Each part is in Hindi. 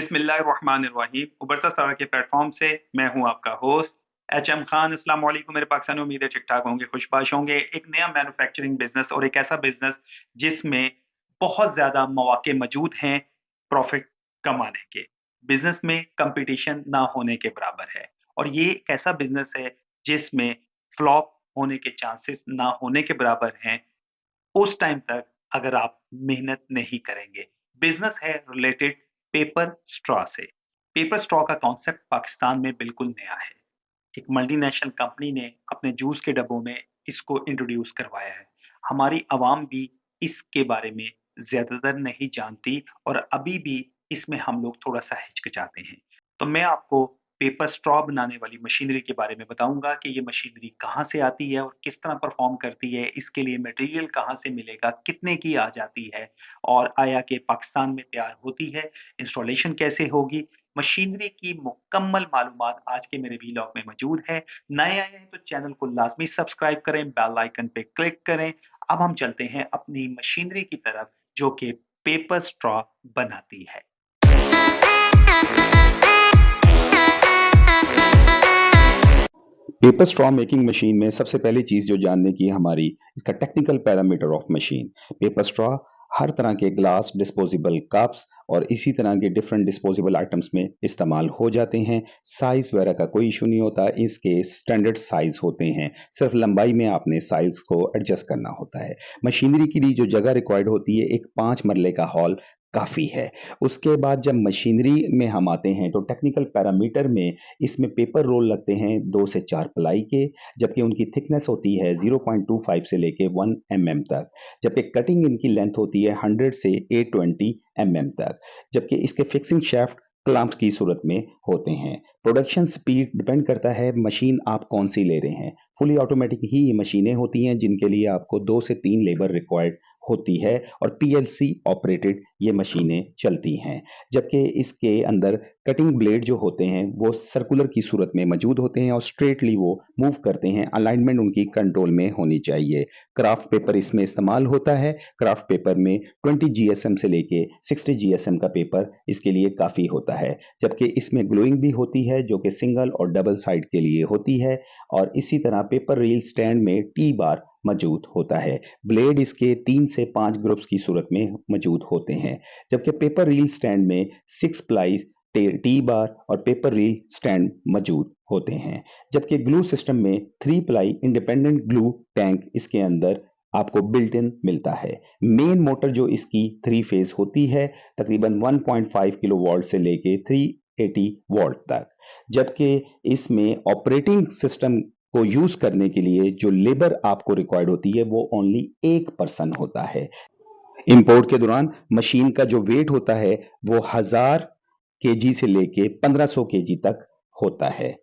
बिस्मिल्लाहिर्रहमानिर्रहीम। उबरता सड़ा के प्लेटफॉर्म से मैं हूं आपका होस्ट एचएम खान। अस्सलाम वालेकुम मेरे पाकिस्तानी, उम्मीद है ठीक ठाक होंगे, खुशबाश होंगे। एक नया मैन्युफैक्चरिंग बिजनेस और एक ऐसा बिजनेस जिसमें बहुत ज्यादा मौके मौजूद हैं प्रॉफिट कमाने के। बिजनेस में कंपटीशन ना होने के बराबर है और ये एक ऐसा बिजनेस है जिसमें फ्लॉप होने के चांसेस ना होने के बराबर हैं उस टाइम तक अगर आप मेहनत नहीं करेंगे। बिजनेस है रिलेटेड पेपर स्ट्रॉ से। पेपर स्ट्रॉ का कॉन्सेप्ट पाकिस्तान में बिल्कुल नया है। एक मल्टीनेशनल कंपनी ने अपने जूस के डब्बों में इसको इंट्रोड्यूस करवाया है। हमारी आवाम भी इसके बारे में ज्यादातर नहीं जानती और अभी भी इसमें हम लोग थोड़ा सा हिचकिचाते हैं। तो मैं आपको पेपर स्ट्रॉ बनाने वाली मशीनरी के बारे में बताऊंगा कि ये मशीनरी कहाँ से आती है और किस तरह परफॉर्म करती है, इसके लिए मटेरियल कहाँ से मिलेगा, कितने की आ जाती है और आया के पाकिस्तान में तैयार होती है, इंस्टॉलेशन कैसे होगी। मशीनरी की मुकम्मल मालूमात आज के मेरे वीलॉग में मौजूद है। नए आए हैं तो चैनल को लाजमी सब्सक्राइब करें, बेल आइकन पे क्लिक करें। अब हम चलते हैं अपनी मशीनरी की तरफ जो कि पेपर स्ट्रॉ बनाती है। पेपर स्ट्रॉ मेकिंग मशीन में सबसे पहली चीज जो जानने की है हमारी इसका technical parameter of machine. Paper straw हर तरह के ग्लास, डिस्पोजेबल कप्स और इसी तरह के डिफरेंट डिस्पोजेबल आइटम्स में इस्तेमाल हो जाते हैं। साइज वगैरह का कोई इशू नहीं होता, इसके स्टैंडर्ड साइज होते हैं, सिर्फ लंबाई में आपने साइज को एडजस्ट करना होता है। मशीनरी के लिए जो जगह रिक्वायर्ड होती है, एक 5 मरले का हॉल काफ़ी है। उसके बाद जब मशीनरी में हम आते हैं तो टेक्निकल पैरामीटर में इसमें पेपर रोल लगते हैं 2 से 4 प्लाई के, जबकि उनकी थिकनेस होती है 0.25 से लेके 1 mm तक, जबकि कटिंग इनकी लेंथ होती है 100 से 820 mm तक, जबकि इसके फिक्सिंग शाफ्ट क्लैंप्स की सूरत में होते हैं। प्रोडक्शन स्पीड डिपेंड करता है मशीन आप कौन सी ले रहे हैं। फुली ऑटोमेटिक ही ये मशीनें होती हैं जिनके लिए आपको 2 से 3 लेबर रिक्वायर्ड होती है और पीएलसी ऑपरेटेड ये मशीनें चलती हैं, जबकि इसके अंदर कटिंग ब्लेड जो होते हैं वो सर्कुलर की सूरत में मौजूद होते हैं और स्ट्रेटली वो मूव करते हैं। अलाइनमेंट उनकी कंट्रोल में होनी चाहिए। क्राफ्ट पेपर इसमें इस्तेमाल होता है। क्राफ्ट पेपर में 20 जीएसएम से लेके 60 जीएसएम का पेपर इसके लिए काफ़ी होता है, जबकि इसमें ग्लोइंग भी होती है जो कि सिंगल और डबल साइड के लिए होती है। और इसी तरह पेपर रील स्टैंड में टी बार मौजूद होता है। ब्लेड इसके 3 से 5 ग्रुप्स की सूरत में मौजूद होते हैं, जबकि पेपर रील स्टैंड में 6 प्लाई टी बार और पेपर रील स्टैंड मौजूद होते हैं, जबकि ग्लू सिस्टम में 3 प्लाई इंडिपेंडेंट ग्लू टैंक इसके अंदर आपको बिल्ट इन मिलता है। मेन मोटर जो इसकी 3 फेज होती है तकरीबन 1.5 किलो वोल्ट से लेके 380 वोल्ट तक, जबकि इसमें ऑपरेटिंग सिस्टम को यूज करने के लिए जो लेबर आपको रिक्वायर्ड होती है वो ओनली 1 पर्सन होता है। इंपोर्ट के दौरान मशीन का जो वेट होता है वो 1000 केजी से लेके 1500 केजी तक होता है।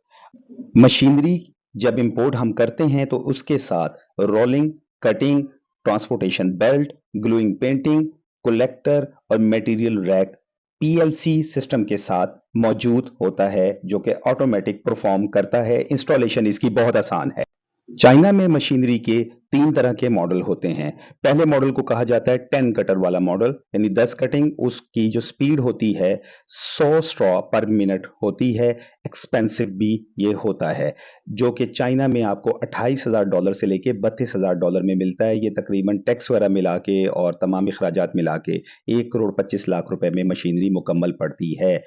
मशीनरी जब इंपोर्ट हम करते हैं तो उसके साथ rolling, cutting, transportation belt, gluing painting, collector और मटेरियल रैक पीएलसी सिस्टम के साथ मौजूद होता है जो कि ऑटोमेटिक परफॉर्म करता है। इंस्टॉलेशन इसकी बहुत आसान है। चाइना में मशीनरी के 3 तरह के मॉडल होते हैं। पहले मॉडल को कहा जाता है 10 कटर वाला मॉडल, यानी 10 कटिंग। उसकी जो स्पीड होती है 100 स्ट्रॉ पर मिनट होती है। एक्सपेंसिव भी ये होता है, जो कि चाइना में आपको $28,000 से लेके $32,000 में मिलता है। ये तकरीबन टैक्स वगैरह मिला के और तमाम अखराजात मिला के 1,25,00,000 रुपए में मशीनरी मुकम्मल पड़ती है।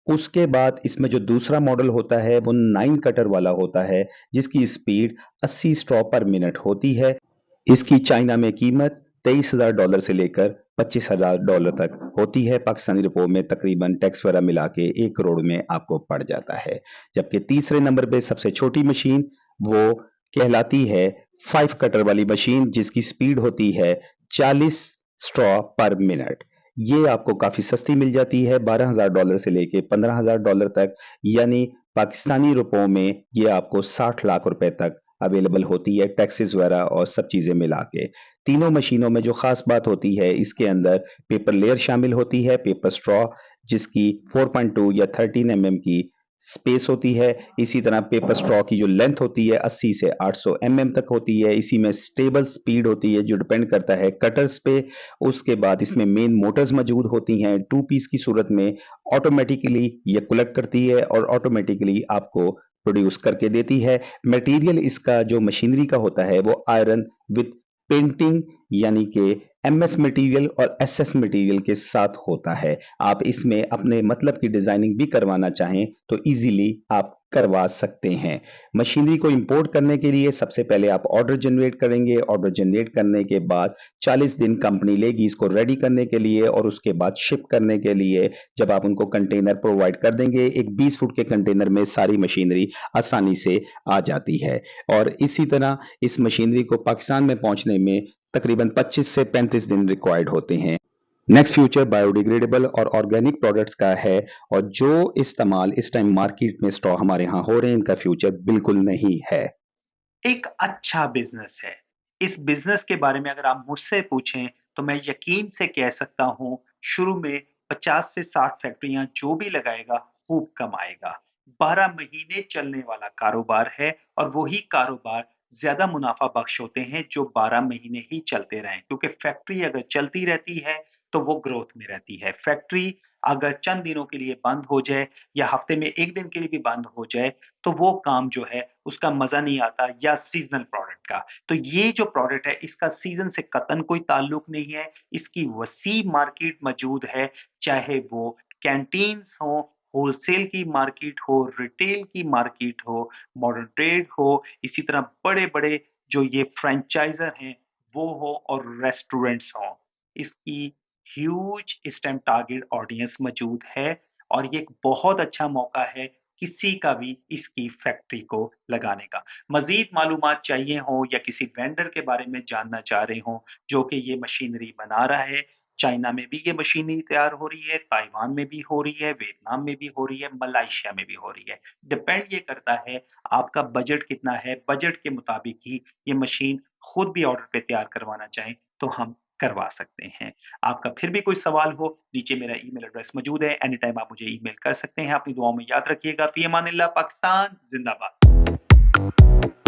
उसके बाद इसमें जो दूसरा मॉडल होता है वो 9 कटर वाला होता है, जिसकी स्पीड 80 स्ट्रॉ पर मिनट होती है। इसकी चाइना में कीमत $23,000 से लेकर $25,000 तक होती है। पाकिस्तानी रुपयों में तकरीबन टैक्स वगैरह मिला के 1 करोड़ में आपको पड़ जाता है। जबकि तीसरे नंबर पे सबसे छोटी मशीन वो कहलाती है 5 कटर वाली मशीन, जिसकी स्पीड होती है 40 स्ट्रॉ पर मिनट। ये आपको काफी सस्ती मिल जाती है, $12,000 से लेके $15,000 तक, यानी पाकिस्तानी रुपयों में ये आपको 60 लाख रुपए तक अवेलेबल होती है, टैक्सेस वगैरह और सब चीजें मिला के। तीनों मशीनों में जो खास बात होती है, इसके अंदर पेपर लेयर शामिल होती है, पेपर स्ट्रॉ, जिसकी 4.2 या 13 mm की स्पेस होती है। इसी तरह पेपर स्ट्रॉ की जो लेंथ होती है 80 से 800 तक होती है। इसी में स्टेबल स्पीड होती है जो डिपेंड करता है कटर्स पे। उसके बाद इसमें मेन मोटर्स मौजूद होती हैं। टू पीस की सूरत में ऑटोमेटिकली ये कलेक्ट करती है और ऑटोमेटिकली आपको प्रोड्यूस करके देती है। मटेरियल इसका जो मशीनरी का होता है वो आयरन विद पेंटिंग यानी कि एमएस मटेरियल और एसएस मटेरियल के साथ होता है। आप इसमें अपने मतलब की डिजाइनिंग भी करवाना चाहें तो इजीली आप करवा सकते हैं। मशीनरी को इंपोर्ट करने के लिए सबसे पहले आप ऑर्डर जनरेट करेंगे। ऑर्डर जनरेट करने के बाद 40 दिन कंपनी लेगी इसको रेडी करने के लिए और उसके बाद शिप करने के लिए जब आप उनको कंटेनर प्रोवाइड कर देंगे, एक 20 फुट के कंटेनर में सारी मशीनरी आसानी से आ जाती है। और इसी तरह इस मशीनरी को पाकिस्तान में पहुंचने में तकरीबन 25 से 35 दिन रिक्वायर्ड होते हैं। नेक्स्ट फ्यूचर बायोडिग्रेडेबल और ऑर्गेनिक प्रोडक्ट्स का है और जो इस्तेमाल इस टाइम मार्केट में स्ट्रॉ हमारे यहाँ हो रहे हैं इनका फ्यूचर बिल्कुल नहीं है। एक अच्छा बिजनेस है। इस बिजनेस के बारे में अगर आप मुझसे पूछें तो मैं यकीन से कह सकता हूं शुरू में 50 से 60 फैक्ट्रियां जो भी लगाएगा खूब कमाएगा। 12 महीने चलने वाला कारोबार है और वही कारोबार ज्यादा मुनाफा बख्श होते हैं जो 12 महीने ही चलते रहें, क्योंकि फैक्ट्री अगर चलती रहती है तो वो ग्रोथ में रहती है। फैक्ट्री अगर चंद दिनों के लिए बंद हो जाए या हफ्ते में एक दिन के लिए भी बंद हो जाए तो वो काम जो है उसका मजा नहीं आता, या सीजनल प्रोडक्ट का। तो ये जो प्रोडक्ट है इसका सीजन से कतन कोई ताल्लुक नहीं है। इसकी वसी मार्केट मौजूद है, चाहे वो कैंटीन्स हो, होलसेल की मार्केट हो, रिटेल की मार्केट हो, मॉडर्न ट्रेड हो, इसी तरह बड़े बड़े जो ये फ्रेंचाइजर हैं वो हो और रेस्टोरेंट्स हो। इसकी ह्यूज इस टाइम टारगेट ऑडियंस मौजूद है और ये एक बहुत अच्छा मौका है किसी का भी इसकी फैक्ट्री को लगाने का। मज़ीद मालूमात चाहिए हो या किसी वेंडर के बारे में जानना चाह रहे हो जो कि ये मशीनरी बना रहा है, चाइना में भी ये मशीनरी तैयार हो रही है, ताइवान में भी हो रही है, वियतनाम में भी हो रही है, मलेशिया में भी हो रही है। डिपेंड ये करता है आपका बजट कितना है, बजट के मुताबिक ही ये मशीन खुद भी ऑर्डर पे तैयार करवाना चाहें तो हम करवा सकते हैं। आपका फिर भी कोई सवाल हो, नीचे मेरा ईमेल एड्रेस मौजूद है, एनी टाइम आप मुझे ईमेल कर सकते हैं। अपनी दुआओं में याद रखिएगा। फी अमानिल्लाह। पाकिस्तान जिंदाबाद।